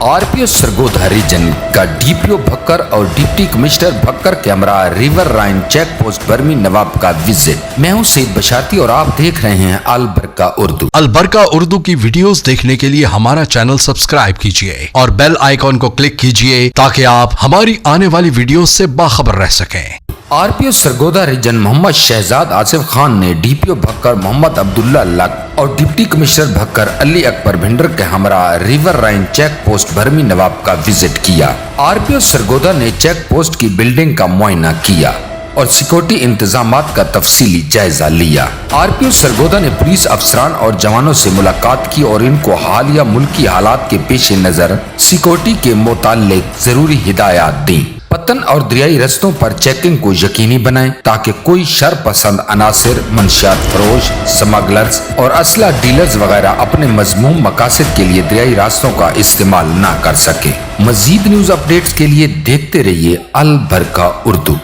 RPO Sargodha reason का DPO Bhakkar और deputy commissioner Bhakkar के हमरा रिवर राइन चेक पोस्ट बर्मी नवाब का विजिट। मैं हूं सईद बशाती और आप देख रहे हैं अलबरका उर्दू। अलबरका उर्दू की वीडियोस देखने के लिए हमारा चैनल सब्सक्राइब कीजिए और बेल आइकॉन को क्लिक कीजिए ताकि आप हमारी आने वाली वीडियोस से बाखबर रह सकें। आरपीओ सरगोधा रीजन मोहम्मद शहजाद आसिफ खान ने डीपीओ भक्कर मोहम्मद अब्दुल्ला लक और डिप्टी कमिश्नर भक्कर अली अकबर भिंडर के हमरा रिवर राइन चेक पोस्ट बर्मी नवाब का विजिट किया। आरपीओ सरगोधा ने चेक पोस्ट की बिल्डिंग का मुआयना किया और सिक्योरिटी इंतजामात का तफसीली जायजा लिया। आरपीओ सरगोधा ने पुलिस अफसरान और जवानों से मुलाकात की और इनको हालिया मुल्की हालात के पेश नजर सिक्योरिटी के मुताल्लिक जरूरी हिदायत दी। पतन और दरियाई रस्तों पर चेकिंग को यकीनी बनाएं ताकि कोई शर पसंद अनासिर, मंशियात फरोश, स्मगलर्स और असला डीलर्स वगैरह अपने मजमूम मकासद के लिए दरियाई रास्तों का इस्तेमाल न कर सके। मजीद न्यूज अपडेट्स के लिए देखते रहिए अलबरका उर्दू।